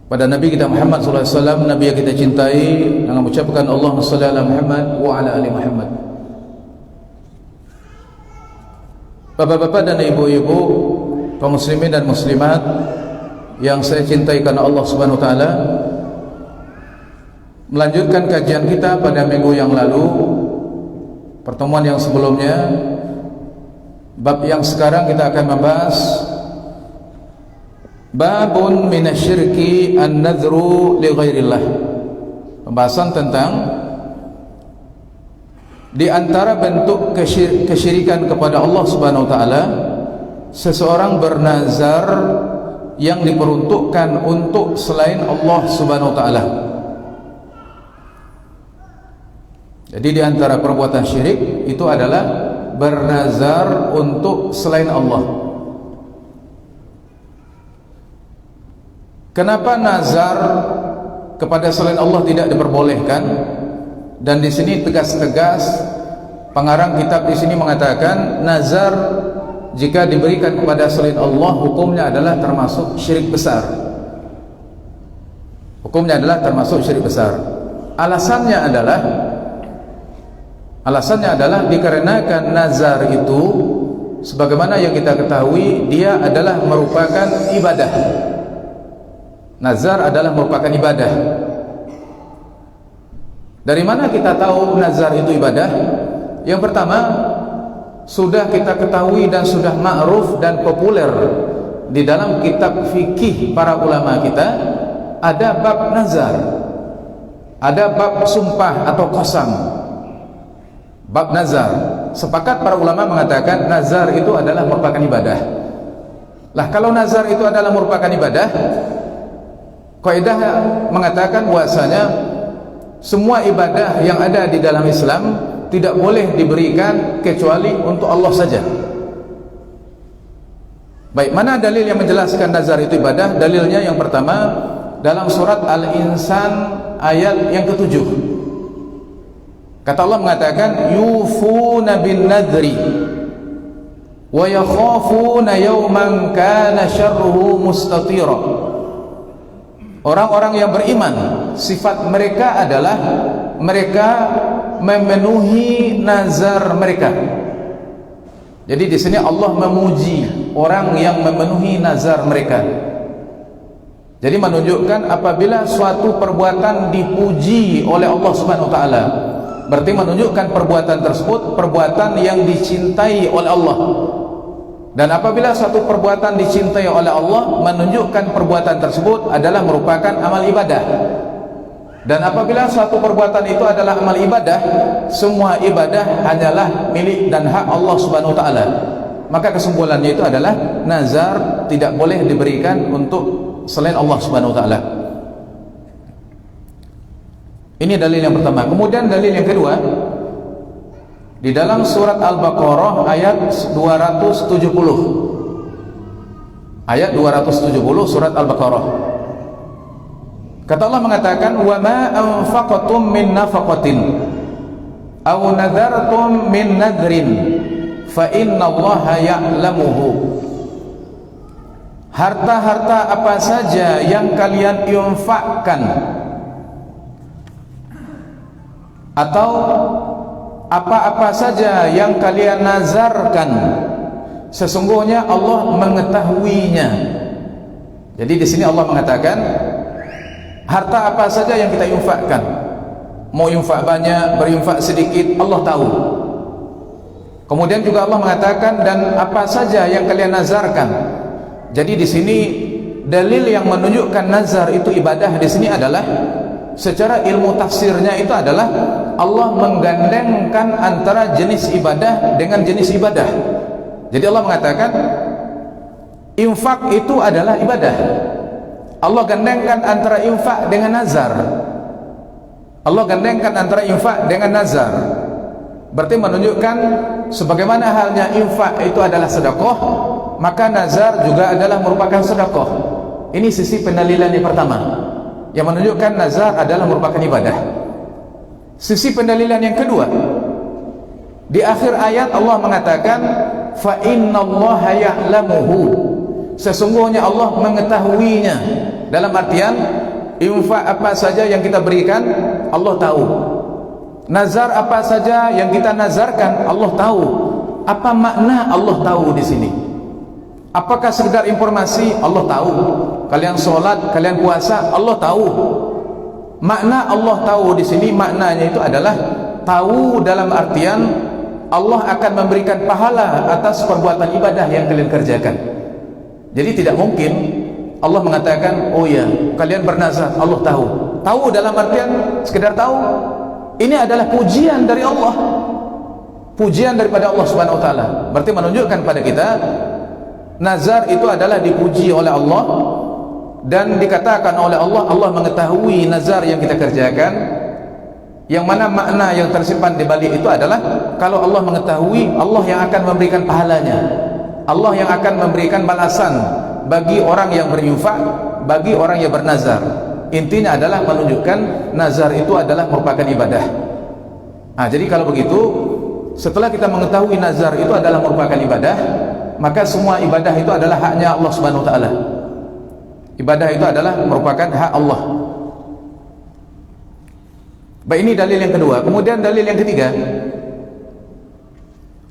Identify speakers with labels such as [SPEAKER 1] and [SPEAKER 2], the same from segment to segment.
[SPEAKER 1] pada Nabi kita Muhammad sallallahu alaihi wasallam, Nabi yang kita cintai, dengan mengucapkan Allahumma shalli ala Muhammad wa ala ali Muhammad. Bapak-bapak dan ibu-ibu, kaum muslimin dan muslimat yang saya cintai karena Allah Subhanahu wa taala, melanjutkan kajian kita pada minggu yang lalu, pertemuan yang sebelumnya. Bab yang sekarang kita akan membahas babun minasyirki an-nadhru li ghairillah. Pembahasan tentang di antara bentuk kesyirikan kepada Allah Subhanahu wa taala, seseorang bernazar yang diperuntukkan untuk selain Allah Subhanahu wa taala. Jadi di antara perbuatan syirik itu adalah bernazar untuk selain Allah. Kenapa nazar kepada selain Allah tidak diperbolehkan? Dan di sini tegas-tegas pengarang kitab di sini mengatakan nazar jika diberikan kepada selain Allah hukumnya adalah termasuk syirik besar. Hukumnya adalah termasuk syirik besar. Alasannya adalah dikarenakan nazar itu sebagaimana yang kita ketahui dia adalah merupakan ibadah. Nazar adalah merupakan ibadah. Dari mana kita tahu nazar itu ibadah? Yang pertama, sudah kita ketahui dan sudah ma'ruf dan populer di dalam kitab fikih para ulama kita, ada bab nazar, ada bab sumpah atau qasam. Bab nazar, sepakat para ulama mengatakan nazar itu adalah merupakan ibadah. Lah kalau nazar itu adalah merupakan ibadah, kaidah mengatakan bahwasanya semua ibadah yang ada di dalam Islam tidak boleh diberikan kecuali untuk Allah saja. Baik, mana dalil yang menjelaskan nazar itu ibadah? Dalilnya yang pertama dalam surat Al-Insan ayat yang ke-7. Kata Allah mengatakan yufuna bin nadri wa yakhafuna yawman kana syarruhu mustatira. Orang-orang yang beriman, sifat mereka adalah mereka memenuhi nazar mereka. Jadi di sini Allah memuji orang yang memenuhi nazar mereka. Jadi menunjukkan apabila suatu perbuatan dipuji oleh Allah Subhanahu wa taala, berarti menunjukkan perbuatan tersebut perbuatan yang dicintai oleh Allah. Dan apabila suatu perbuatan dicintai oleh Allah, menunjukkan perbuatan tersebut adalah merupakan amal ibadah. Dan apabila suatu perbuatan itu adalah amal ibadah, semua ibadah hanyalah milik dan hak Allah Subhanahu wa taala. Maka kesimpulannya itu adalah nazar tidak boleh diberikan untuk selain Allah Subhanahu wa taala. Ini dalil yang pertama. Kemudian dalil yang kedua, di dalam surat Al-Baqarah ayat 270. Ayat 270 surat Al-Baqarah. Kata Allah mengatakan, "Wa ma anfaqtum min nafaqatin aw nadartum min nadrin fa innallaha ya'lamuhu." Harta-harta apa saja yang kalian infakkan atau apa-apa saja yang kalian nazarkan, sesungguhnya Allah mengetahuinya. Jadi di sini Allah mengatakan harta apa saja yang kita infakkan, mau infak banyak, berinfak sedikit, Allah tahu. Kemudian juga Allah mengatakan dan apa saja yang kalian nazarkan. Jadi di sini dalil yang menunjukkan nazar itu ibadah di sini adalah secara ilmu tafsirnya itu adalah Allah menggandengkan antara jenis ibadah dengan jenis ibadah. Jadi Allah mengatakan infak itu adalah ibadah. Allah gandengkan antara infak dengan nazar. Allah gandengkan antara infak dengan nazar. Berarti menunjukkan sebagaimana halnya infak itu adalah sedekah, maka nazar juga adalah merupakan sedekah. Ini sisi pendalilan yang pertama, yang menunjukkan nazar adalah merupakan ibadah. Sisi pendalilan yang kedua, di akhir ayat Allah mengatakan fa innallaha ya'lamuhu, sesungguhnya Allah mengetahuinya. Dalam artian infak apa saja yang kita berikan Allah tahu. Nazar apa saja yang kita nazarkan Allah tahu. Apa makna Allah tahu di sini? Apakah sekedar informasi? Allah tahu. Kalian sholat, kalian puasa, Allah tahu. Makna Allah tahu di sini, maknanya itu adalah tahu dalam artian Allah akan memberikan pahala atas perbuatan ibadah yang kalian kerjakan. Jadi tidak mungkin Allah mengatakan, oh ya, kalian bernazar, Allah tahu. Tahu dalam artian sekedar tahu. Ini adalah pujian dari Allah, pujian daripada Allah Subhanahu wa taala. Berarti menunjukkan pada kita nazar itu adalah dipuji oleh Allah dan dikatakan oleh Allah, Allah mengetahui nazar yang kita kerjakan. Yang mana makna yang tersimpan di balik itu adalah kalau Allah mengetahui, Allah yang akan memberikan pahalanya, Allah yang akan memberikan balasan bagi orang yang berinfak, bagi orang yang bernazar. Intinya adalah menunjukkan nazar itu adalah merupakan ibadah. Jadi kalau begitu, setelah kita mengetahui nazar itu adalah merupakan ibadah, maka semua ibadah itu adalah haknya Allah Subhanahu wa taala. Ibadah itu adalah merupakan hak Allah. Baik, ini dalil yang kedua. Kemudian dalil yang ketiga.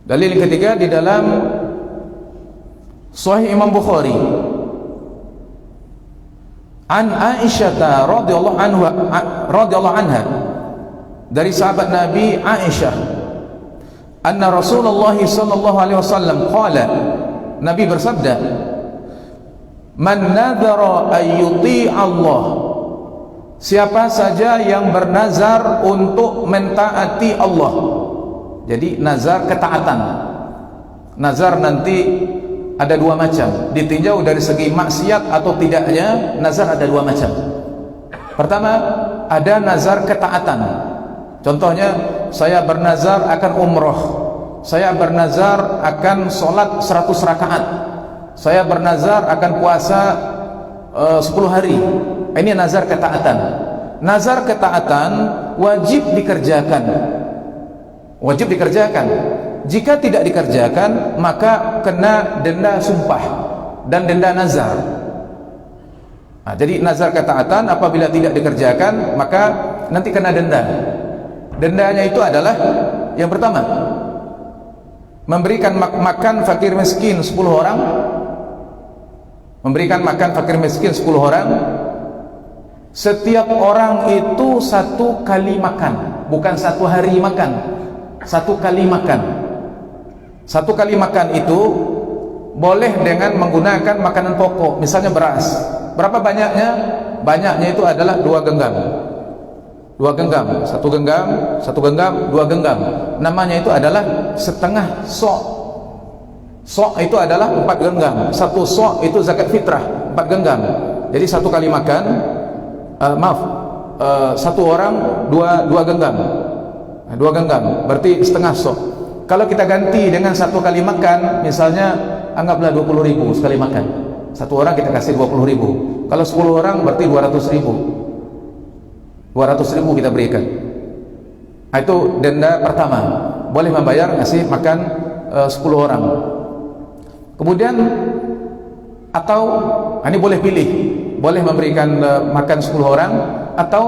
[SPEAKER 1] Dalil yang ketiga di dalam Sahih Imam Bukhari. An Aisyah radhiyallahu anha, dari sahabat Nabi Aisyah, anna Rasulullah sallallahu alaihi wasallam qala, Nabi bersabda, man nadhara ay yuti Allah, siapa saja yang bernazar untuk mentaati Allah. Jadi nazar ketaatan. Nazar nanti ada dua macam, ditinjau dari segi maksiat atau tidaknya. Nazar ada dua macam. Pertama, ada nazar ketaatan. Contohnya, saya bernazar akan umroh, saya bernazar akan sholat 100 rakaat, saya bernazar akan puasa 10 hari. Ini nazar ketaatan. Nazar ketaatan wajib dikerjakan, wajib dikerjakan. Jika tidak dikerjakan, maka kena denda sumpah dan denda nazar. Jadi nazar ketaatan apabila tidak dikerjakan, maka nanti kena denda. Dendanya itu adalah, yang pertama, memberikan makan fakir miskin 10 orang. Memberikan makan fakir miskin 10 orang. Setiap orang itu 1 kali makan, bukan 1 hari makan, 1 kali makan. 1 kali makan itu boleh dengan menggunakan makanan pokok, misalnya beras. Berapa banyaknya? Banyaknya itu adalah 2 genggam. 2 genggam, 1 genggam, 1 genggam, 2 genggam. Namanya itu adalah setengah sok. Sok itu adalah 4 genggam. 1 sok itu zakat fitrah, 4 genggam. Jadi 1 kali makan, 1 orang 2 genggam. 2 genggam, berarti setengah sok. Kalau kita ganti dengan 1 kali makan, misalnya anggaplah 20.000 sekali makan. 1 orang kita kasih 20.000. Kalau 10 orang berarti 200.000. 200.000 kita berikan. Itu denda pertama. Boleh membayar ngasih makan 10 orang. Kemudian atau ini boleh pilih, boleh memberikan makan 10 orang, atau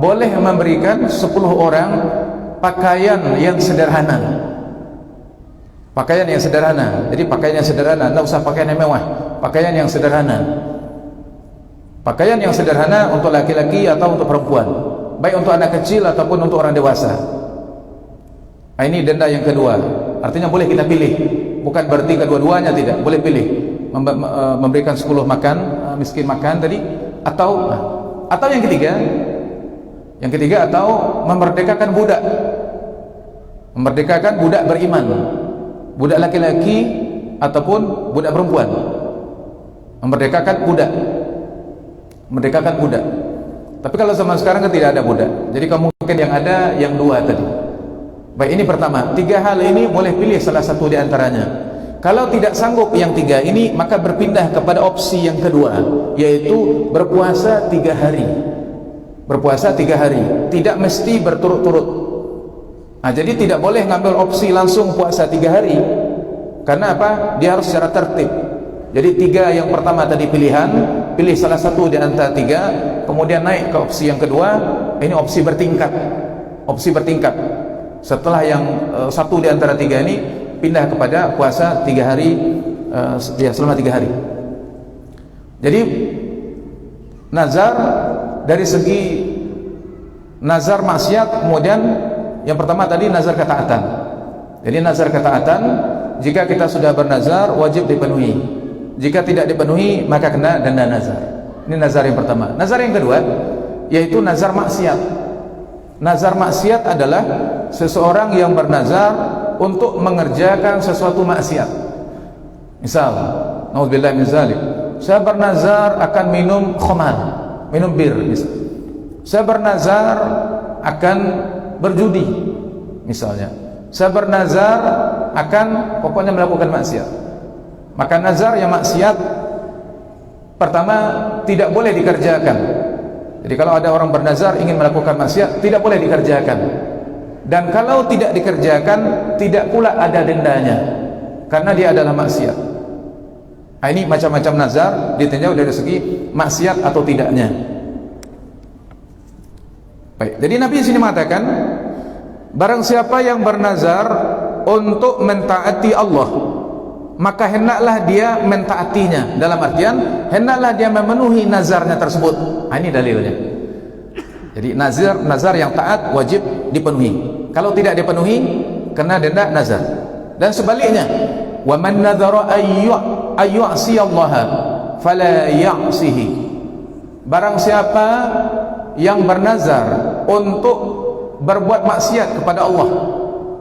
[SPEAKER 1] boleh memberikan 10 orang pakaian yang sederhana. Pakaian yang sederhana. Jadi pakaian yang sederhana, tidak usah pakaian yang mewah, pakaian yang sederhana. Pakaian yang sederhana untuk laki-laki atau untuk perempuan, baik untuk anak kecil ataupun untuk orang dewasa. Ini denda yang kedua. Artinya boleh kita pilih, bukan berarti kedua-duanya tidak, boleh pilih. Memberikan 10 makan miskin makan tadi, atau yang ketiga, atau memerdekakan budak. Memerdekakan budak beriman, budak laki-laki ataupun budak perempuan. Memerdekakan budak. Merdekakan budak. Tapi kalau zaman sekarang kan tidak ada budak. Jadi mungkin yang ada yang 2 tadi. Baik, ini pertama. 3 hal ini boleh pilih salah satu di antaranya. Kalau tidak sanggup yang 3 ini, maka berpindah kepada opsi yang kedua, yaitu berpuasa 3 hari. Berpuasa 3 hari, tidak mesti berturut-turut. Jadi tidak boleh ngambil opsi langsung puasa 3 hari. Karena apa? Dia harus secara tertib. Jadi 3 yang pertama tadi pilihan pilih salah satu di antara tiga, kemudian naik ke opsi yang kedua. Ini opsi bertingkat. Opsi bertingkat. Setelah yang satu di antara tiga ini, pindah kepada puasa 3 hari, selama 3 hari. Jadi nazar dari segi nazar maksiat, kemudian yang pertama tadi nazar ketaatan. Jadi nazar ketaatan, jika kita sudah bernazar wajib dipenuhi. Jika tidak dipenuhi maka kena denda nazar. Ini nazar yang pertama. Nazar yang kedua yaitu nazar maksiat. Nazar maksiat adalah seseorang yang bernazar untuk mengerjakan sesuatu maksiat. Misal, naudzubillah min zalik, saya bernazar akan minum khamar, minum bir misal. Saya bernazar akan berjudi misalnya. Saya bernazar akan pokoknya melakukan maksiat. Maka nazar yang maksiat pertama tidak boleh dikerjakan. Jadi kalau ada orang bernazar ingin melakukan maksiat, tidak boleh dikerjakan. Dan kalau tidak dikerjakan, tidak pula ada dendanya, karena dia adalah maksiat. Nah, ini macam-macam nazar ditinjau dari segi maksiat atau tidaknya. Baik, jadi Nabi di sini mengatakan, barang siapa yang bernazar untuk mentaati Allah, maka hendaklah dia mentaatinya. Dalam artian, hendaklah dia memenuhi nazarnya tersebut. Nah, ini dalilnya. Jadi nazar yang taat wajib dipenuhi. Kalau tidak dipenuhi, kena denda nazar. Dan sebaliknya, wa man nadzara ayyu'siyallaha fala ya'sihi. Barang siapa yang bernazar untuk berbuat maksiat kepada Allah,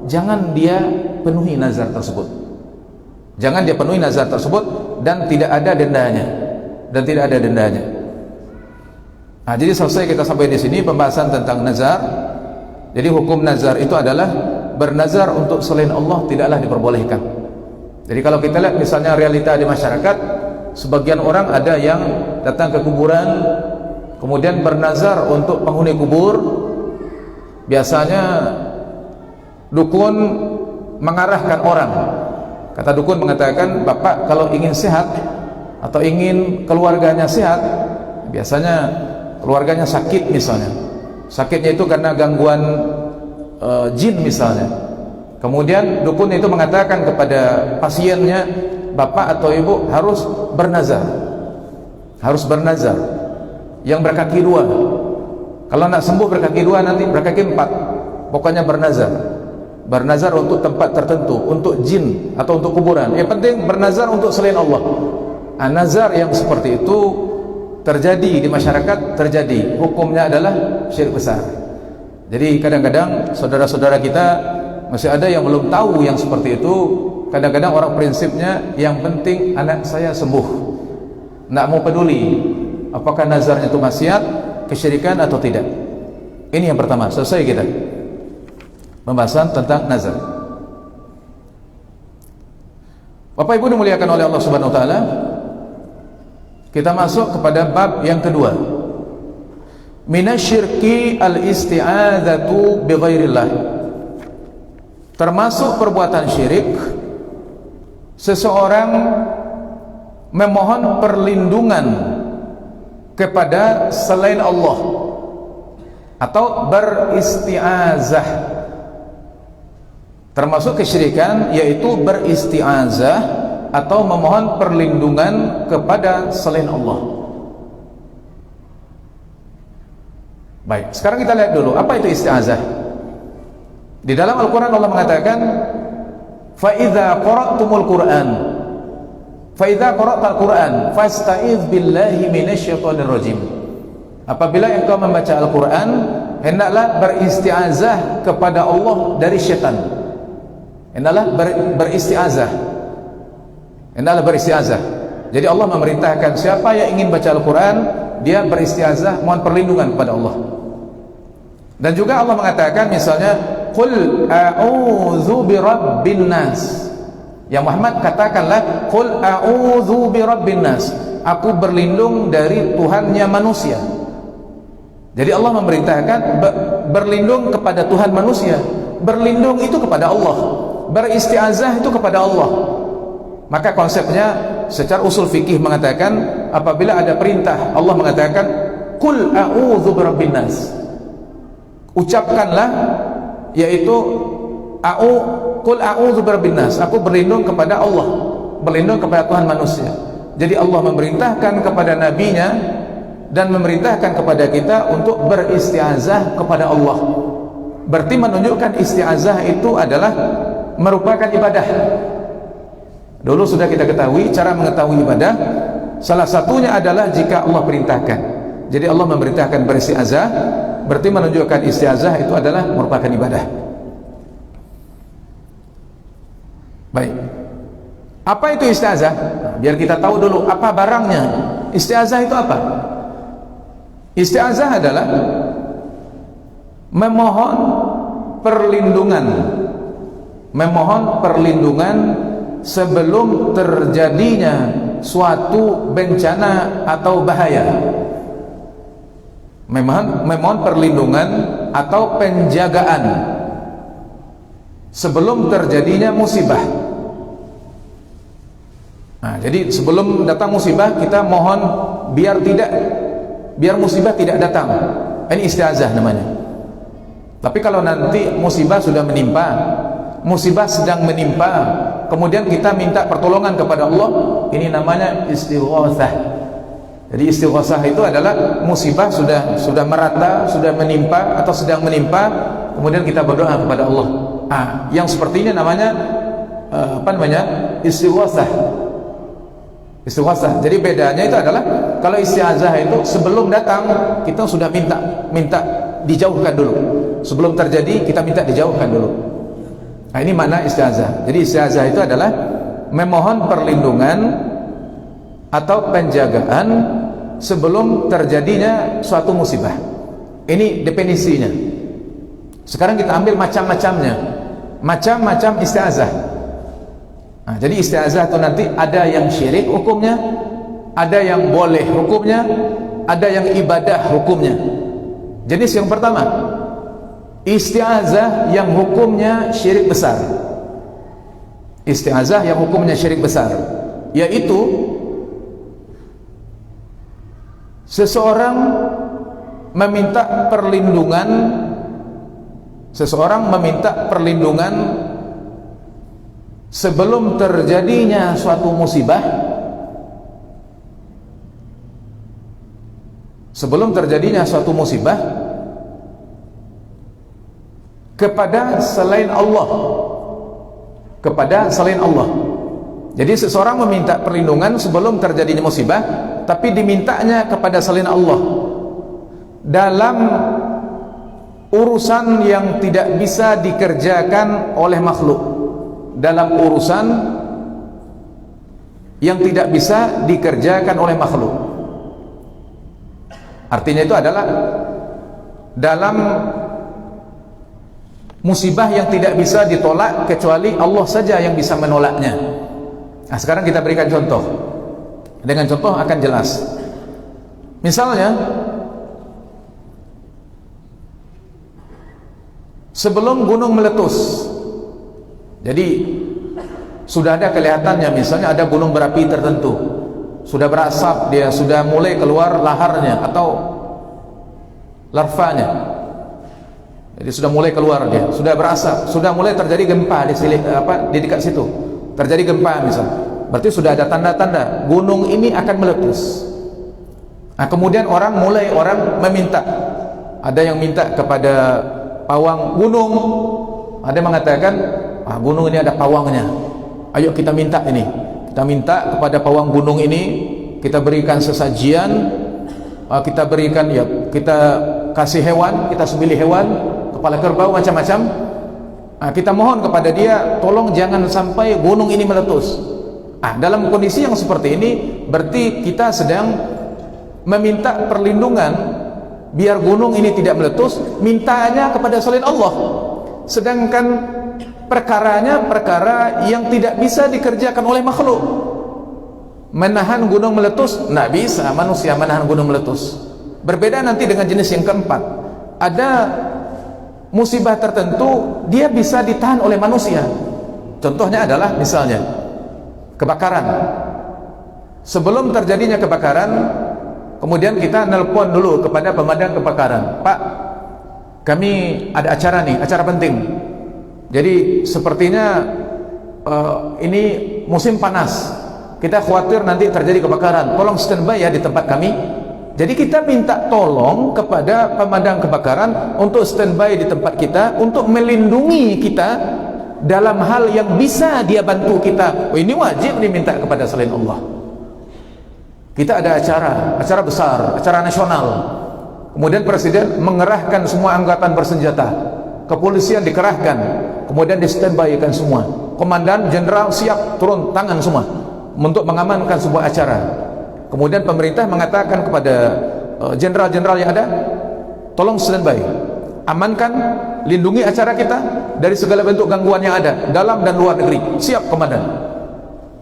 [SPEAKER 1] jangan dia penuhi nazar tersebut. Jangan dia penuhi nazar tersebut dan tidak ada dendanya. Nah, jadi selesai kita sampai di sini pembahasan tentang nazar. Jadi hukum nazar itu adalah bernazar untuk selain Allah tidaklah diperbolehkan. Jadi kalau kita lihat misalnya realita di masyarakat, sebagian orang ada yang datang ke kuburan kemudian bernazar untuk penghuni kubur. Biasanya dukun mengarahkan orang. Kata dukun mengatakan, Bapak kalau ingin sehat atau ingin keluarganya sehat, biasanya keluarganya sakit misalnya. Sakitnya itu karena gangguan jin misalnya. Kemudian dukun itu mengatakan kepada pasiennya, Bapak atau Ibu harus bernazar. Harus bernazar. Yang berkaki 2. Kalau nak sembuh berkaki 2, nanti berkaki 4. Pokoknya bernazar. Bernazar untuk tempat tertentu, untuk jin atau untuk kuburan. Yang penting bernazar untuk selain Allah. Nazar yang seperti itu terjadi di masyarakat, terjadi. Hukumnya adalah syirik besar. Jadi kadang-kadang saudara-saudara kita masih ada yang belum tahu yang seperti itu. Kadang-kadang orang prinsipnya yang penting anak saya sembuh, tidak mau peduli apakah nazarnya itu maksiat, kesyirikan atau tidak. Ini yang pertama. Selesai kita pembahasan tentang nazar. Bapak Ibu dimuliakan oleh Allah Subhanahu wa taala, kita masuk kepada bab yang kedua. Minasyirki al-isti'adzatu bi ghairillah. Termasuk perbuatan syirik seseorang memohon perlindungan kepada selain Allah atau beristi'azah. Termasuk kesyirikan yaitu beristi'azah atau memohon perlindungan kepada selain Allah. Baik, sekarang kita lihat dulu apa itu isti'azah. Di dalam Al-Quran Allah mengatakan, fa idza qara'tumul Qur'an, fa idza qara'tal Qur'an fasta'idz billahi minasyaitonir rajim. Apabila engkau membaca Al-Quran, hendaklah beristi'azah kepada Allah dari syaitan. Hendaklah beristi'azah. Hendaklah beristi'azah. Jadi Allah memerintahkan siapa yang ingin baca Al-Quran, dia beristi'azah, mohon perlindungan kepada Allah. Dan juga Allah mengatakan misalnya, qul a'udzu birabbin nas. Ya Muhammad, katakanlah, qul a'udzu birabbin nas. Aku berlindung dari Tuhannya manusia. Jadi Allah memerintahkan berlindung kepada Tuhan manusia. Berlindung itu kepada Allah, beristiazah itu kepada Allah. Maka konsepnya secara usul fikih mengatakan, apabila ada perintah Allah mengatakan qul a'udzu birabbin nas, ucapkanlah, yaitu qul a'udzu birabbin nas, aku berlindung kepada Allah, berlindung kepada Tuhan manusia. Jadi Allah memerintahkan kepada nabinya dan memerintahkan kepada kita untuk beristiazah kepada Allah. Berarti menunjukkan istiazah itu adalah merupakan ibadah. Dulu sudah kita ketahui cara mengetahui ibadah, salah satunya adalah jika Allah perintahkan. Jadi Allah memerintahkan beristiazah, berarti menunjukkan istiazah itu adalah merupakan ibadah. Baik, apa itu istiazah? Nah, biar kita tahu dulu apa barangnya. Istiazah itu apa? Istiazah adalah memohon perlindungan, memohon perlindungan sebelum terjadinya suatu bencana atau bahaya. Memohon perlindungan atau penjagaan sebelum terjadinya musibah. Nah, jadi sebelum datang musibah kita mohon biar musibah tidak datang. Ini istiazah namanya. Tapi kalau nanti musibah sudah menimpa, musibah sedang menimpa, kemudian kita minta pertolongan kepada Allah, ini namanya istighatsah. Jadi istighatsah itu adalah musibah sudah merata, sudah menimpa atau sedang menimpa, kemudian kita berdoa kepada Allah. Yang seperti ini namanya istighatsah. Istighatsah. Jadi bedanya itu adalah kalau istiazah itu sebelum datang kita sudah minta dijauhkan dulu. Sebelum terjadi kita minta dijauhkan dulu. Nah, ini mana istiazah. Jadi istiazah itu adalah memohon perlindungan atau penjagaan sebelum terjadinya suatu musibah. Ini definisinya. Sekarang kita ambil macam-macamnya. Macam-macam istiazah. Nah, jadi istiazah itu nanti ada yang syirik hukumnya, ada yang boleh hukumnya, ada yang ibadah hukumnya. Jenis yang pertama, istiazah yang hukumnya syirik besar. Istiazah yang hukumnya syirik besar, yaitu seseorang meminta perlindungan sebelum terjadinya suatu musibah, kepada selain Allah. Jadi seseorang meminta perlindungan sebelum terjadinya musibah, tapi dimintanya kepada selain Allah dalam urusan yang tidak bisa dikerjakan oleh makhluk. Dalam urusan yang tidak bisa dikerjakan oleh makhluk. Artinya itu adalah dalam musibah yang tidak bisa ditolak kecuali Allah saja yang bisa menolaknya. Nah, sekarang kita berikan contoh. Dengan contoh akan jelas. Misalnya, sebelum gunung meletus, jadi sudah ada kelihatannya, misalnya ada gunung berapi tertentu, sudah berasap, dia sudah mulai keluar laharnya atau larvanya. Jadi sudah mulai keluar, dia sudah berasap, sudah mulai terjadi gempa di dekat situ. Terjadi gempa misalnya. Berarti sudah ada tanda-tanda gunung ini akan meletus. Nah, kemudian orang meminta. Ada yang minta kepada pawang gunung, ada yang mengatakan, gunung ini ada pawangnya. Ayo kita minta ini. Kita minta kepada pawang gunung ini, kita berikan sesajian, kita berikan, kita kasih hewan, kita sembelih hewan, kepala kerbau, macam-macam. Kita mohon kepada dia, tolong jangan sampai gunung ini meletus. Dalam kondisi yang seperti ini, berarti kita sedang meminta perlindungan biar gunung ini tidak meletus, mintanya kepada selain Allah. Sedangkan perkaranya perkara yang tidak bisa dikerjakan oleh makhluk. Menahan gunung meletus, tidak bisa manusia menahan gunung meletus. Berbeda nanti dengan jenis yang keempat. Ada musibah tertentu dia bisa ditahan oleh manusia. Contohnya adalah misalnya kebakaran. Sebelum terjadinya kebakaran, kemudian kita nelpon dulu kepada pemadam kebakaran, Pak, kami ada acara nih, acara penting. Jadi sepertinya ini musim panas, kita khawatir nanti terjadi kebakaran, tolong standby ya di tempat kami. Jadi kita minta tolong kepada pemadam kebakaran untuk standby di tempat kita, untuk melindungi kita dalam hal yang bisa dia bantu kita. Ini wajib diminta kepada selain Allah. Kita ada acara besar, acara nasional. Kemudian Presiden mengerahkan semua angkatan bersenjata, kepolisian dikerahkan, kemudian di standby-kan semua. Komandan Jenderal siap turun tangan semua untuk mengamankan sebuah acara. Kemudian pemerintah mengatakan kepada jenderal-jenderal yang ada, tolong standby, amankan, lindungi acara kita dari segala bentuk gangguan yang ada dalam dan luar negeri. Siap komandan.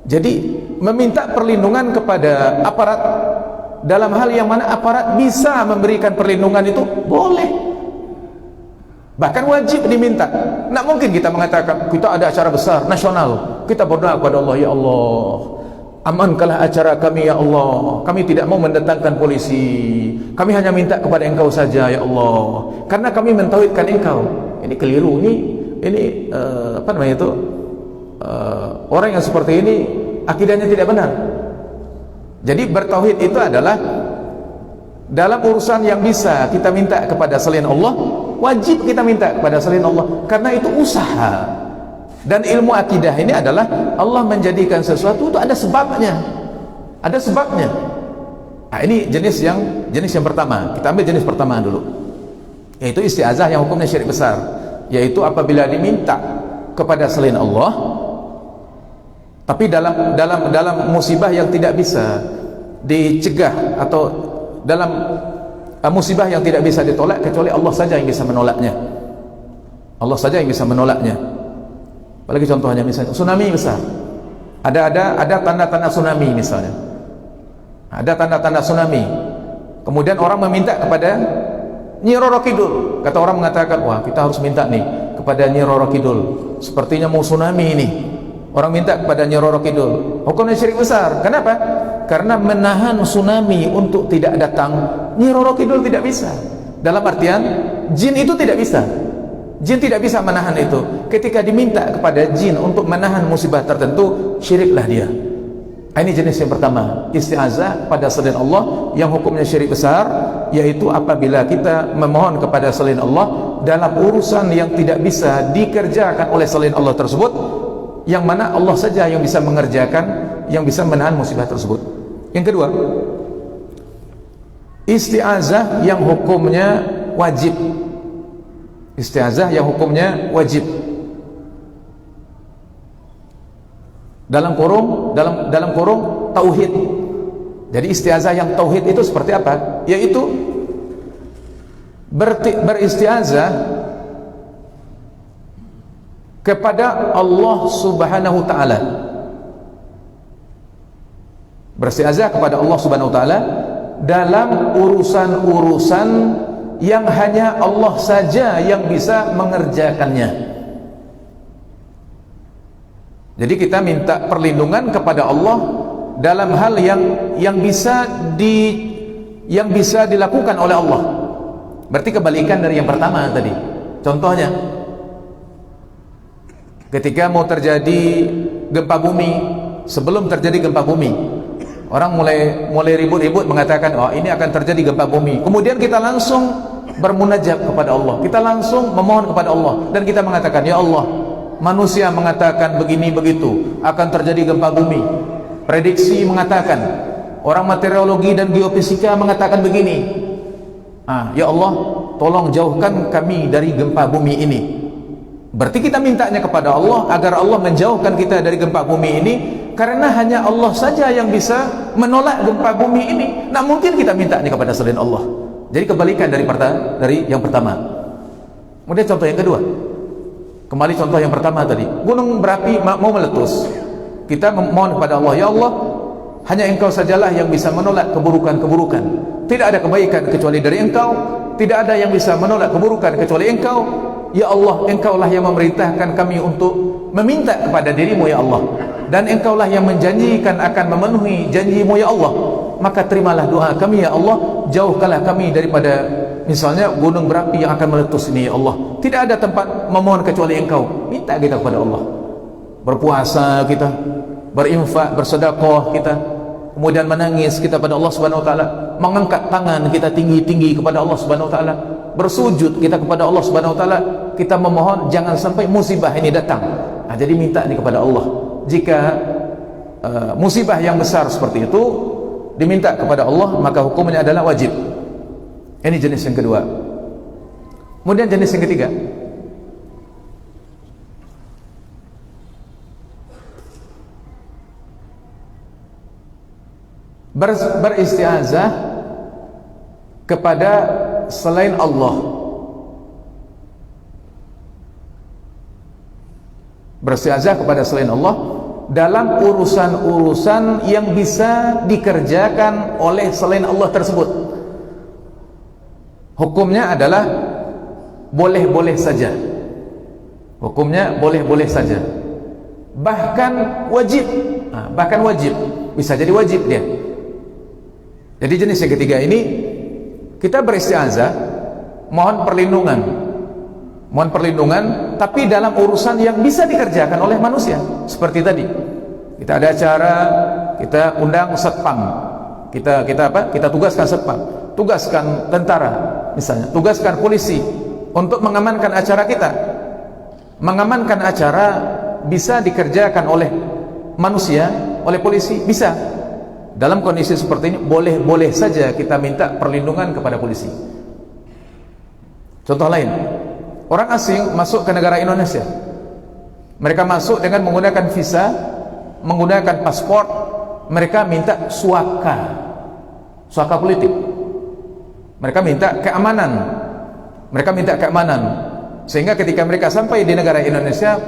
[SPEAKER 1] Jadi meminta perlindungan kepada aparat dalam hal yang mana aparat bisa memberikan perlindungan itu boleh, bahkan wajib diminta. Tidak mungkin kita mengatakan kita ada acara besar nasional, kita berdoa kepada Allah, ya Allah amankanlah acara kami ya Allah, kami tidak mau mendatangkan polisi, kami hanya minta kepada Engkau saja ya Allah, karena kami mentauhidkan Engkau. Ini keliru, ini apa namanya itu, orang yang seperti ini akidahnya tidak benar. Jadi bertauhid itu adalah dalam urusan yang bisa kita minta kepada selain Allah, wajib kita minta kepada selain Allah, karena itu usaha. Dan ilmu akidah ini adalah Allah menjadikan sesuatu itu ada sebabnya, ada sebabnya. Nah, ini jenis yang pertama. Kita ambil jenis pertama dulu, yaitu isti'azah yang hukumnya syirik besar, yaitu apabila diminta kepada selain Allah, tapi dalam musibah yang tidak bisa dicegah, atau dalam musibah yang tidak bisa ditolak kecuali Allah saja yang bisa menolaknya. Allah saja yang bisa menolaknya. Apalagi contohnya misalnya tsunami besar, ada tanda-tanda tsunami misalnya, ada tanda-tanda tsunami, kemudian orang meminta kepada Nyi Roro Kidul. Kata orang mengatakan, wah kita harus minta nih kepada Nyi Roro Kidul, sepertinya mau tsunami ini. Orang minta kepada Nyi Roro Kidul, hukumnya syirik besar. Kenapa? Karena menahan tsunami untuk tidak datang, Nyi Roro Kidul tidak bisa. Dalam artian jin itu tidak bisa, jin tidak bisa menahan itu. Ketika diminta kepada jin untuk menahan musibah tertentu, syiriklah dia. Ini jenis yang pertama, isti'azah pada selain Allah yang hukumnya syirik besar, yaitu apabila kita memohon kepada selain Allah dalam urusan yang tidak bisa dikerjakan oleh selain Allah tersebut, yang mana Allah saja yang bisa mengerjakan, yang bisa menahan musibah tersebut. Yang kedua, isti'azah yang hukumnya wajib. Isti'azah yang hukumnya wajib. Dalam kurung tauhid. Jadi isti'azah yang tauhid itu seperti apa? Yaitu beristi'azah kepada Allah Subhanahu taala. Beristi'azah kepada Allah Subhanahu taala dalam urusan-urusan yang hanya Allah saja yang bisa mengerjakannya. Jadi kita minta perlindungan kepada Allah dalam hal yang bisa dilakukan oleh Allah. Berarti kebalikan dari yang pertama tadi. Contohnya, ketika mau terjadi gempa bumi, sebelum terjadi gempa bumi, orang mulai ribut-ribut mengatakan, oh ini akan terjadi gempa bumi. Kemudian kita langsung bermunajat kepada Allah, kita langsung memohon kepada Allah, dan kita mengatakan, ya Allah, manusia mengatakan begini begitu, akan terjadi gempa bumi. Prediksi mengatakan, orang meteorologi dan geofisika mengatakan begini. Ya Allah, tolong jauhkan kami dari gempa bumi ini. Berarti kita mintanya kepada Allah agar Allah menjauhkan kita dari gempa bumi ini, karena hanya Allah saja yang bisa menolak gempa bumi ini. Nah, mungkin kita mintanya kepada selain Allah. Jadi kebalikan dari yang pertama. Kemudian contoh yang kedua. Kembali contoh yang pertama tadi, gunung berapi mau meletus. Kita memohon kepada Allah, ya Allah, hanya Engkau sajalah yang bisa menolak keburukan-keburukan. Tidak ada kebaikan kecuali dari Engkau, tidak ada yang bisa menolak keburukan kecuali Engkau. Ya Allah, Engkaulah yang memerintahkan kami untuk meminta kepada dirimu ya Allah, dan engkaulah yang menjanjikan akan memenuhi janjimu ya Allah, maka terimalah doa kami ya Allah, jauhkanlah kami daripada misalnya gunung berapi yang akan meletus ini ya Allah. Tidak ada tempat memohon kecuali engkau. Minta kita kepada Allah, berpuasa kita, berinfak, bersedekah kita, kemudian menangis kita pada Allah Subhanahu wa taala, mengangkat tangan kita tinggi-tinggi kepada Allah Subhanahu wa taala, bersujud kita kepada Allah Subhanahu wa taala, kita memohon jangan sampai musibah ini datang. Nah, jadi minta ini kepada Allah. Jika musibah yang besar seperti itu diminta kepada Allah, maka hukumnya adalah wajib. Ini jenis yang kedua. Kemudian jenis yang ketiga, beristiazah kepada selain Allah. Beristiazah kepada selain Allah dalam urusan-urusan yang bisa dikerjakan oleh selain Allah tersebut. Hukumnya adalah boleh-boleh saja. Hukumnya boleh-boleh saja. Bahkan wajib. Bahkan wajib. Bisa jadi wajib dia. Jadi jenis yang ketiga ini, kita beristiazah, mohon perlindungan. Mohon perlindungan, tapi dalam urusan yang bisa dikerjakan oleh manusia. Seperti tadi, kita ada acara, kita undang satpam, kita tugaskan satpam, tugaskan tentara, misalnya, tugaskan polisi untuk mengamankan acara kita. Mengamankan acara bisa dikerjakan oleh manusia, oleh polisi, bisa. Dalam kondisi seperti ini boleh-boleh saja kita minta perlindungan kepada polisi. Contoh lain, orang asing masuk ke negara Indonesia. Mereka masuk dengan menggunakan visa, menggunakan paspor. Mereka minta suaka politik. Mereka minta keamanan. Mereka minta keamanan. Sehingga ketika mereka sampai di negara Indonesia,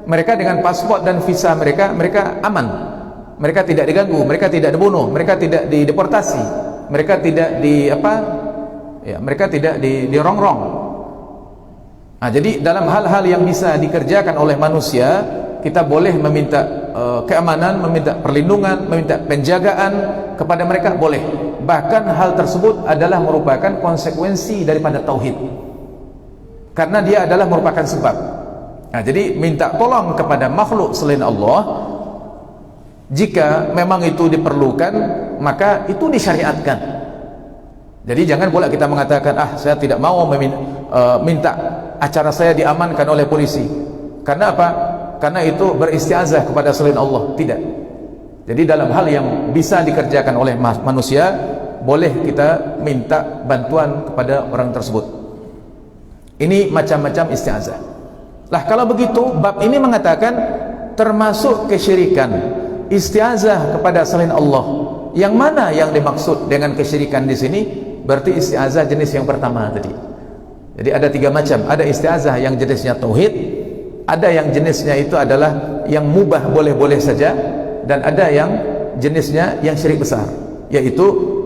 [SPEAKER 1] mereka dengan paspor dan visa mereka aman. Mereka tidak diganggu, mereka tidak dibunuh, mereka tidak dideportasi, mereka tidak mereka tidak dirongrong. Nah, jadi dalam hal-hal yang bisa dikerjakan oleh manusia, kita boleh meminta keamanan, meminta perlindungan, meminta penjagaan kepada mereka, boleh. Bahkan hal tersebut adalah merupakan konsekuensi daripada tauhid, karena dia adalah merupakan sebab. Nah, jadi minta tolong kepada makhluk selain Allah, jika memang itu diperlukan, maka itu disyariatkan. Jadi jangan pula kita mengatakan, saya tidak mau minta acara saya diamankan oleh polisi. Karena apa? Karena itu beristiazah kepada selain Allah. Tidak. Jadi dalam hal yang bisa dikerjakan oleh manusia, boleh kita minta bantuan kepada orang tersebut. Ini macam-macam istiazah. Lah, kalau begitu, bab ini mengatakan termasuk kesyirikan istiazah kepada selain Allah. Yang mana yang dimaksud dengan kesyirikan di sini? Berarti istiazah jenis yang pertama tadi. Jadi ada 3 macam. Ada istiazah yang jenisnya tauhid, ada yang jenisnya itu adalah yang mubah, boleh-boleh saja, dan ada yang jenisnya yang syirik besar, yaitu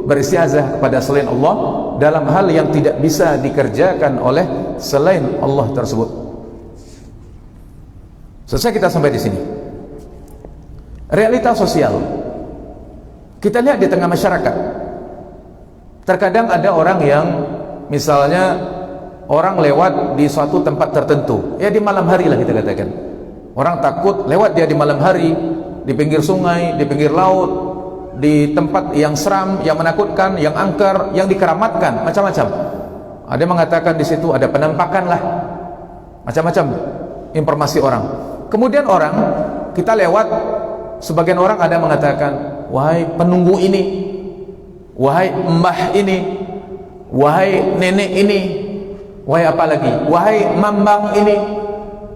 [SPEAKER 1] beristiazah kepada selain Allah dalam hal yang tidak bisa dikerjakan oleh selain Allah tersebut. Selesai kita sampai di sini. Realita sosial kita lihat di tengah masyarakat. Terkadang ada orang yang misalnya orang lewat di suatu tempat tertentu, ya di malam hari lah kita katakan. Orang takut lewat dia di malam hari, di pinggir sungai, di pinggir laut, di tempat yang seram, yang menakutkan, yang angker, yang dikeramatkan, macam-macam. Ada yang mengatakan di situ ada penampakan lah, macam-macam informasi orang. Kemudian orang, kita lewat, sebagian orang ada mengatakan, wahai penunggu ini, wahai mbah ini, wahai nenek ini, wahai apa lagi, wahai mambang ini,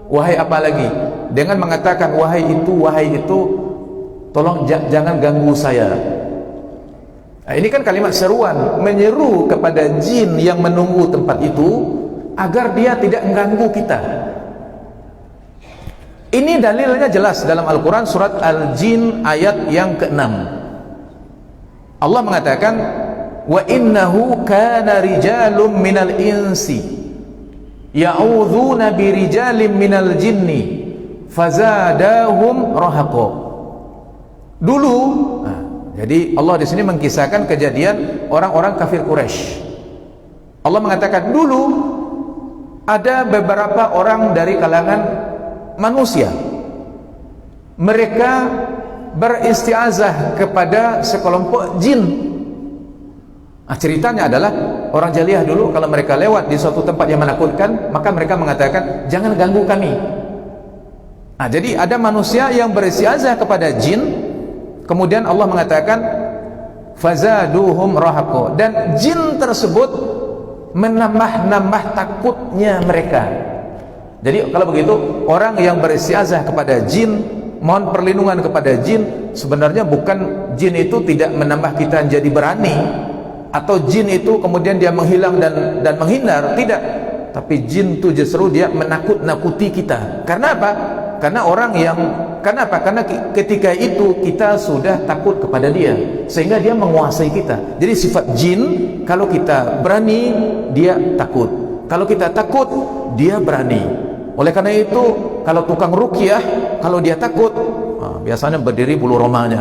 [SPEAKER 1] wahai apa lagi, dengan mengatakan wahai itu, tolong jangan ganggu saya. Nah, ini kan kalimat seruan, menyeru kepada jin yang menunggu tempat itu agar dia tidak mengganggu kita. Ini dalilnya jelas dalam Al-Quran surat Al-Jin ayat yang ke-6. Allah mengatakan, wa innahu kana rijalun minal insi ya'udzuuna birijalin minal jinni fazadahum rahaqa. Dulu, jadi Allah di sini mengkisahkan kejadian orang-orang kafir Quraisy. Allah mengatakan dulu ada beberapa orang dari kalangan manusia, mereka beristiazah kepada sekelompok jin. Ceritanya adalah orang jahiliyah dulu kalau mereka lewat di suatu tempat yang menakutkan, maka mereka mengatakan jangan ganggu kami. Jadi ada manusia yang beristiazah kepada jin, kemudian Allah mengatakan fazaduhum rahaqa, dan jin tersebut menambah takutnya mereka. Jadi kalau begitu, orang yang beristiazah kepada jin, mohon perlindungan kepada jin, sebenarnya bukan jin itu tidak menambah kita jadi berani, atau jin itu kemudian dia menghilang dan menghindar, tidak. Tapi jin itu justru dia menakut-nakuti kita. Karena apa? Karena ketika itu kita sudah takut kepada dia, sehingga dia menguasai kita. Jadi sifat jin, kalau kita berani dia takut, kalau kita takut dia berani. Oleh karena itu, kalau tukang ruqyah, kalau dia takut, biasanya berdiri bulu romanya.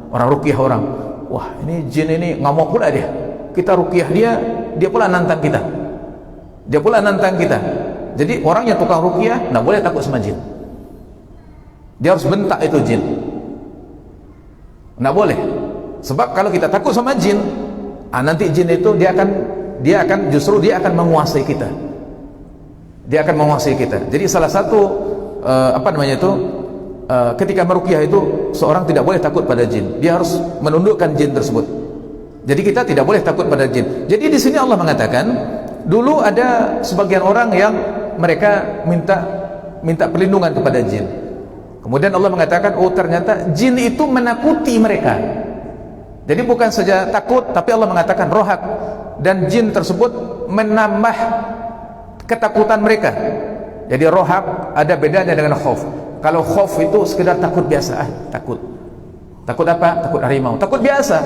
[SPEAKER 1] Orang ruqyah orang, wah ini jin ini ngamuk pula dia. Kita ruqyah dia pula nantang kita. Jadi orang yang tukang ruqyah nggak boleh takut sama jin. Dia harus bentak itu jin. Nggak boleh. Sebab kalau kita takut sama jin, nanti jin itu dia akan menguasai kita. Dia akan menguasai kita. Jadi salah satu ketika meruqyah itu seorang tidak boleh takut pada jin. Dia harus menundukkan jin tersebut. Jadi kita tidak boleh takut pada jin. Jadi di sini Allah mengatakan, dulu ada sebagian orang yang mereka minta perlindungan kepada jin. Kemudian Allah mengatakan, oh ternyata jin itu menakuti mereka. Jadi bukan saja takut, tapi Allah mengatakan rohak, dan jin tersebut menambah ketakutan mereka. Jadi rohak ada bedanya dengan khauf. Kalau khauf itu sekedar takut biasa, takut apa? Takut harimau, takut biasa.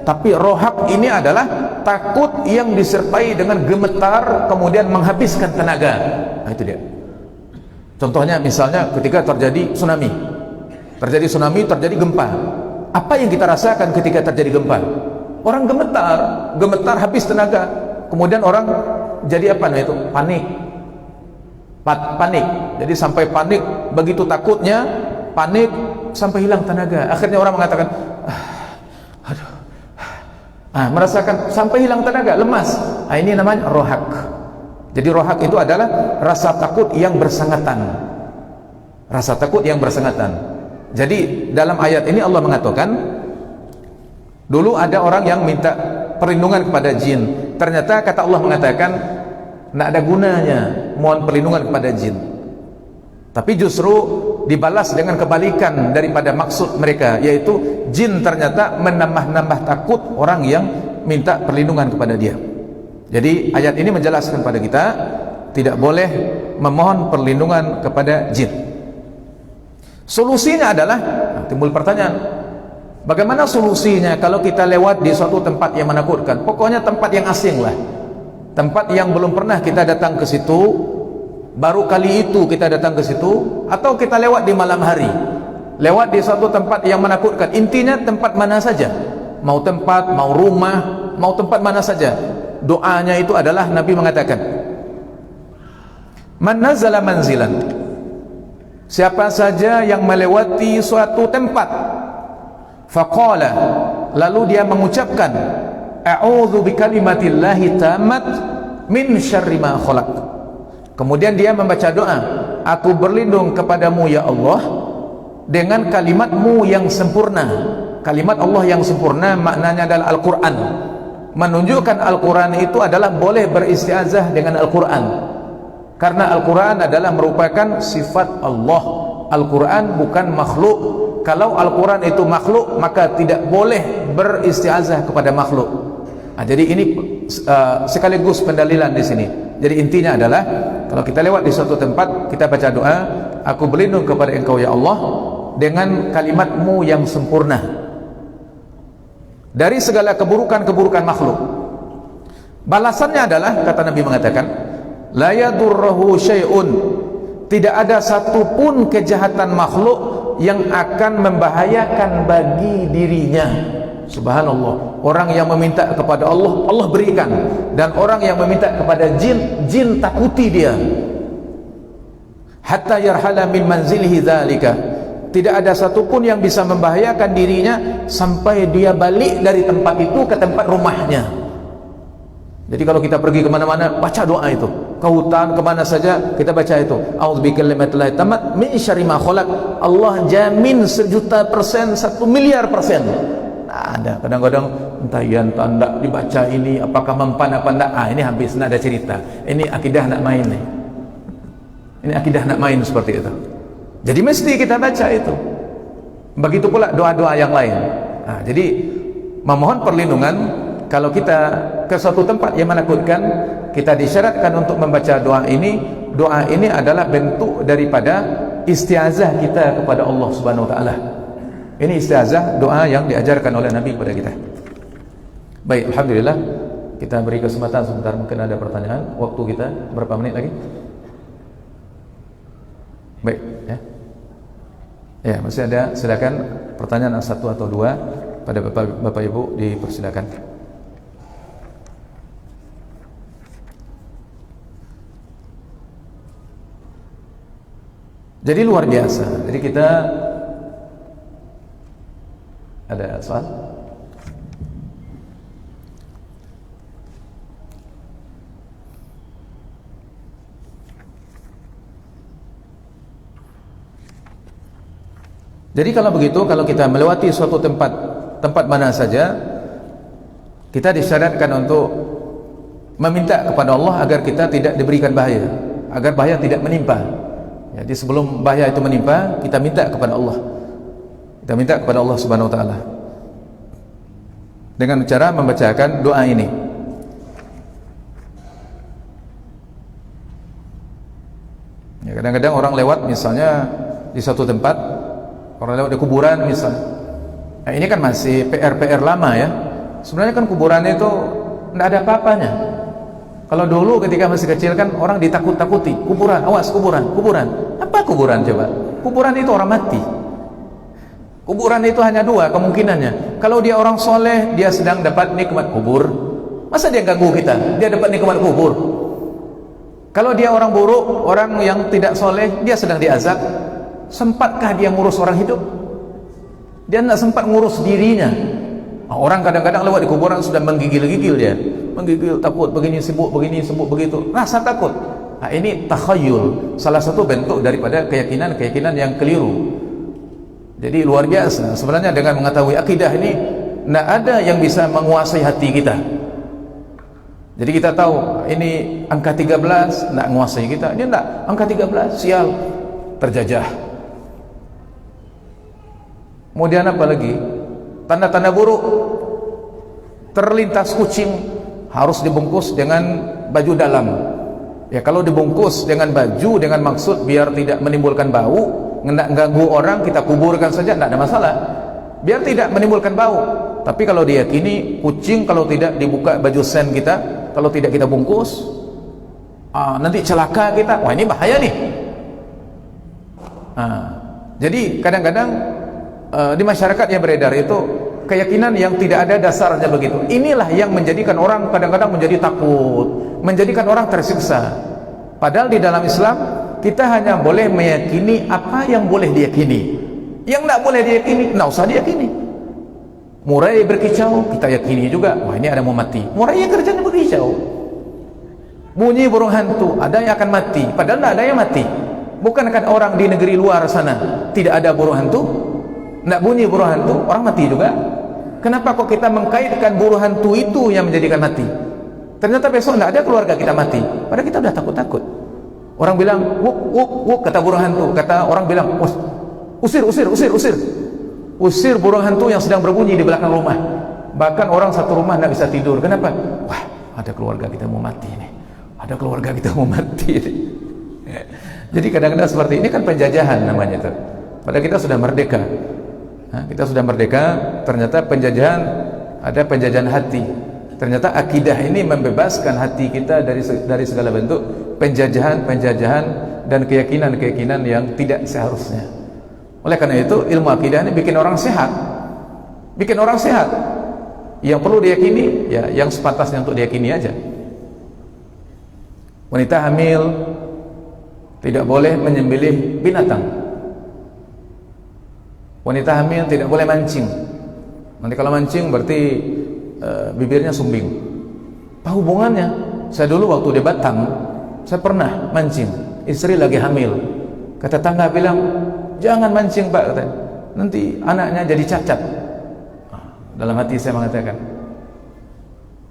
[SPEAKER 1] Tapi rohak ini adalah takut yang disertai dengan gemetar, kemudian menghabiskan tenaga. Itu dia. Contohnya misalnya ketika terjadi tsunami, terjadi gempa. Apa yang kita rasakan ketika terjadi gempa? Orang gemetar habis tenaga. Kemudian orang jadi apa namanya itu? Panik. Jadi sampai panik, begitu takutnya, panik sampai hilang tenaga. Akhirnya orang mengatakan, merasakan sampai hilang tenaga, lemas. Ini namanya rohak. Jadi rohak itu adalah rasa takut yang bersangatan. Jadi dalam ayat ini Allah mengatakan, dulu ada orang yang minta perlindungan kepada jin. Ternyata kata Allah mengatakan, tidak ada gunanya mohon perlindungan kepada jin. Tapi justru dibalas dengan kebalikan daripada maksud mereka, yaitu jin ternyata menambah takut orang yang minta perlindungan kepada dia. Jadi ayat ini menjelaskan kepada kita tidak boleh memohon perlindungan kepada jin. Solusinya adalah, timbul pertanyaan, bagaimana solusinya kalau kita lewat di suatu tempat yang menakutkan? Pokoknya tempat yang asing lah, tempat yang belum pernah kita datang ke situ, baru kali itu kita datang ke situ, atau kita lewat di malam hari, lewat di suatu tempat yang menakutkan. Intinya tempat mana saja, mau tempat, mau rumah, mau tempat mana saja. Doanya itu adalah Nabi mengatakan, man nazala manzilan, siapa saja yang melewati suatu tempat, faqala, lalu dia mengucapkan, a'udzu bikalimatillahi tammat min syarri ma khalaq. Kemudian dia membaca doa, aku berlindung kepadamu ya Allah dengan kalimatmu yang sempurna. Kalimat Allah yang sempurna maknanya adalah Al-Quran. Menunjukkan Al-Quran itu adalah boleh beristiazah dengan Al-Quran, karena Al-Quran adalah merupakan sifat Allah. Al-Quran bukan makhluk. Kalau Al-Quran itu makhluk, maka tidak boleh beristiazah kepada makhluk. Jadi ini sekaligus pendalilan di sini. Jadi intinya adalah, kalau kita lewat di suatu tempat, kita baca doa, aku berlindung kepada Engkau ya Allah dengan kalimatmu yang sempurna dari segala keburukan-keburukan makhluk. Balasannya adalah, kata Nabi mengatakan, la yadurruhu syai'un tidak ada satupun kejahatan makhluk yang akan membahayakan bagi dirinya. Subhanallah. Orang yang meminta kepada Allah, Allah berikan. Dan orang yang meminta kepada jin, jin takuti dia. Hatta yarhala min manzilihi dzalika. Tidak ada satupun yang bisa membahayakan dirinya sampai dia balik dari tempat itu ke tempat rumahnya. Jadi kalau kita pergi kemana-mana, baca doa itu. Ke hutan, kemana saja, kita baca itu. A'udzubikallimatillahi tammat min syarri ma khalaq. Allah jamin 1.000.000%, 1.000.000,000%. Nah, ada kadang-kadang entah ya entah enggak dibaca ini, apakah mempan apa enggak. Ini habis, enggak ada cerita. Ini akidah nak main nih. Ini akidah nak main seperti itu. Jadi mesti kita baca itu. Begitu pula doa-doa yang lain. Nah, jadi memohon perlindungan. Kalau kita ke suatu tempat yang menakutkan, kita disyaratkan untuk membaca doa ini. Doa ini adalah bentuk daripada istiazah kita kepada Allah Subhanahu wa taala. Ini istiazah, doa yang diajarkan oleh Nabi kepada kita. Baik, alhamdulillah. Kita beri kesempatan sebentar, mungkin ada pertanyaan. Waktu kita berapa menit lagi? Baik, ya. Ya, masih ada, silakan pertanyaan satu atau dua pada Bapak Ibu, dipersilakan. Jadi luar biasa. Jadi kita ada soal? Jadi kalau begitu, kalau kita melewati suatu tempat mana saja, kita disyaratkan untuk meminta kepada Allah agar kita tidak diberikan bahaya, agar bahaya tidak menimpa. Jadi sebelum bahaya itu menimpa, kita minta kepada Allah. Kita minta kepada Allah Subhanahu wa taala dengan cara membacakan doa ini. Ya, kadang-kadang orang lewat misalnya di suatu tempat, orang lewat di kuburan misalnya. Nah, ini kan masih PR lama ya. Sebenarnya kan kuburan itu tidak ada apa-apanya. Kalau dulu ketika masih kecil kan orang ditakut-takuti, kuburan, awas kuburan, kuburan. Apa kuburan coba? Kuburan itu orang mati. Kuburan itu hanya dua kemungkinannya. Kalau dia orang soleh, dia sedang dapat nikmat kubur. Masa dia ganggu kita? Dia dapat nikmat kubur. Kalau dia orang buruk, orang yang tidak soleh, dia sedang diazab. Sempatkah dia ngurus orang hidup? Dia tidak sempat ngurus dirinya. Orang kadang-kadang lewat di kuburan sudah menggigil-gigil dia, menggigil, takut, begini sibuk begitu, rasa takut. Nah, ini takhayul, salah satu bentuk daripada keyakinan yang keliru. Jadi luar biasa. Sebenarnya dengan mengetahui akidah ini, tidak ada yang bisa menguasai hati kita. Jadi kita tahu ini angka 13 tidak menguasai kita. Ini tidak, angka 13 sial, terjajah. Kemudian apa lagi? Tanda-tanda buruk, terlintas kucing, harus dibungkus dengan baju dalam. Ya, kalau dibungkus dengan baju dengan maksud biar tidak menimbulkan bau, nggak ganggu orang, kita kuburkan saja, tidak ada masalah. Biar tidak menimbulkan bau. Tapi kalau diyakini kucing kalau tidak dibuka baju sen kita, kalau tidak kita bungkus, nanti celaka kita. Wah, ini bahaya nih. Jadi kadang-kadang di masyarakat yang beredar itu keyakinan yang tidak ada dasarnya begitu. Inilah yang menjadikan orang kadang-kadang menjadi takut, menjadikan orang tersiksa. Padahal di dalam Islam kita hanya boleh meyakini apa yang boleh diyakini. Yang tidak boleh diyakini, tidak usah diyakini. Murai berkicau, kita yakini juga, wah ini ada mau mati. Murai kerjanya berkicau. Bunyi burung hantu, ada yang akan mati, padahal tidak ada yang mati. Bukankah orang di negeri luar sana tidak ada burung hantu? Tidak bunyi burung hantu, orang mati juga. Kenapa kok kita mengkaitkan burung hantu itu yang menjadikan mati? Ternyata besok tidak ada keluarga kita mati, padahal kita sudah takut-takut. Orang bilang wuk wuk wuk, kata burung hantu. Kata orang bilang usir burung hantu yang sedang berbunyi di belakang rumah. Bahkan orang satu rumah tidak bisa tidur. Kenapa? Wah, ada keluarga kita mau mati nih, ada keluarga kita mau mati nih. Jadi kadang-kadang seperti ini kan penjajahan namanya itu. Padahal kita sudah merdeka. Kita sudah merdeka, ternyata penjajahan, ada penjajahan hati. Ternyata akidah ini membebaskan hati kita dari segala bentuk penjajahan dan keyakinan-keyakinan yang tidak seharusnya. Oleh karena itu ilmu akidah ini bikin orang sehat. Bikin orang sehat. Yang perlu diyakini ya yang sepantasnya untuk diyakini aja. Wanita hamil tidak boleh menyembelih binatang. Wanita hamil tidak boleh mancing. Nanti kalau mancing berarti bibirnya sumbing. Apa hubungannya? Saya dulu waktu di Batam, saya pernah mancing. Istri lagi hamil. Kata tetangga bilang, "Jangan mancing, Pak," katanya. "Nanti anaknya jadi cacat." Dalam hati saya mengatakan.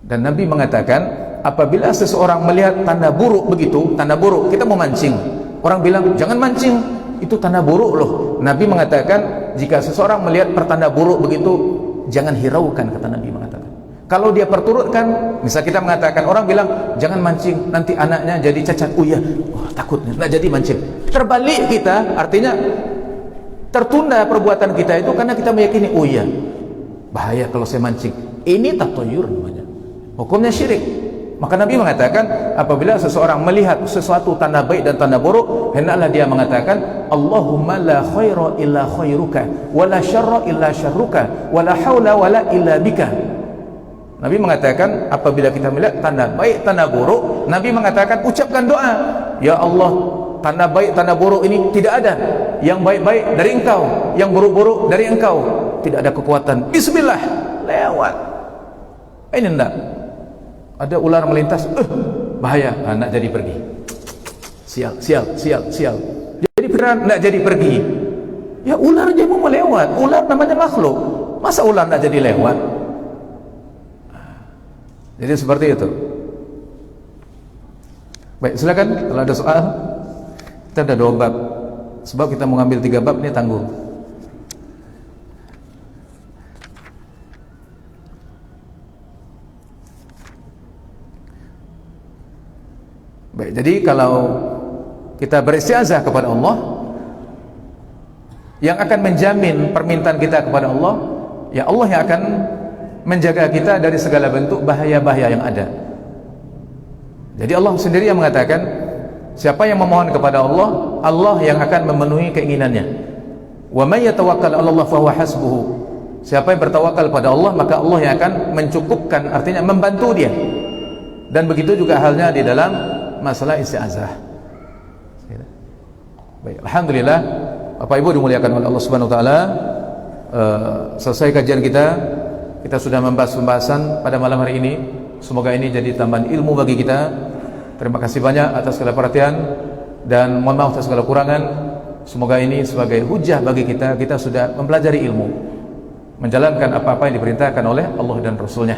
[SPEAKER 1] Dan Nabi mengatakan, apabila seseorang melihat tanda buruk begitu, tanda buruk, kita mau mancing. Orang bilang, "Jangan mancing, itu tanda buruk loh." Nabi mengatakan, jika seseorang melihat pertanda buruk begitu, jangan hiraukan, kata Nabi mengatakan. Kalau dia perturutkan, misal kita mengatakan, orang bilang, "Jangan mancing, nanti anaknya jadi cacat." Oh iya, takutnya, nggak jadi mancing. Terbalik kita, artinya tertunda perbuatan kita itu karena kita meyakini, oh iya, bahaya kalau saya mancing. Ini tatayur namanya. Hukumnya syirik. Maka Nabi mengatakan, apabila seseorang melihat sesuatu tanda baik dan tanda buruk, hendaklah dia mengatakan, "Allahumma la khaira illa khairuka, wa la syarra illa syarruka, wa la haula wa la illa bika." Nabi mengatakan, apabila kita melihat tanda baik, tanda buruk, Nabi mengatakan, ucapkan doa, "Ya Allah, tanda baik, tanda buruk ini tidak ada. Yang baik-baik dari Engkau, yang buruk-buruk dari Engkau. Tidak ada kekuatan. Bismillah." Lewat. Ini enggak. Ada ular melintas, bahaya, anak jadi pergi. Sial. Jadi pikiran enggak jadi pergi. Ya ular aja mau lewat. Ular namanya makhluk. Masa ular enggak jadi lewat? Jadi seperti itu. Baik, silakan kalau ada soal. Kita ada 2 bab. Sebab kita mau ngambil 3 bab ini tanggung. Baik, jadi kalau kita beristiazah kepada Allah, yang akan menjamin permintaan kita kepada Allah, ya Allah yang akan menjaga kita dari segala bentuk bahaya-bahaya yang ada. Jadi Allah sendiri yang mengatakan, siapa yang memohon kepada Allah, Allah yang akan memenuhi keinginannya. Wa may yatawakkal 'ala Allah fa huwa hasbuhu. Siapa yang bertawakal pada Allah, maka Allah yang akan mencukupkan, artinya membantu dia. Dan begitu juga halnya di dalam masalah isti'azah. Baik, alhamdulillah, Bapak Ibu dimuliakan oleh Allah Subhanahu wa taala. Selesai kajian kita sudah membahas pembahasan pada malam hari ini. Semoga ini jadi tambahan ilmu bagi kita. Terima kasih banyak atas segala perhatian dan mohon maaf atas segala kurangan. Semoga ini sebagai hujah bagi kita. Kita sudah mempelajari ilmu, menjalankan apa-apa yang diperintahkan oleh Allah dan Rasulnya.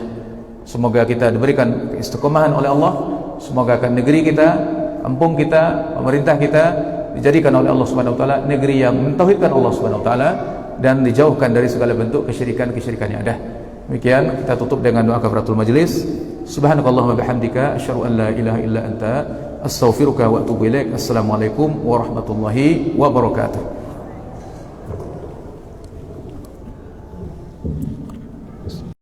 [SPEAKER 1] Semoga kita diberikan keistiqomahan oleh Allah. Semoga negeri kita, kampung kita, pemerintah kita dijadikan oleh Allah Subhanahu wa taala negeri yang mentauhidkan Allah Subhanahu wa taala dan dijauhkan dari segala bentuk kesyirikan-kesyirikan yang ada. Demikian kita tutup dengan doa kafaratul majlis. Subhanakallahumma bihamdika asyhadu an la ilaha illa anta astaghfiruka wa atubu ilaik. Assalamualaikum warahmatullahi wabarakatuh.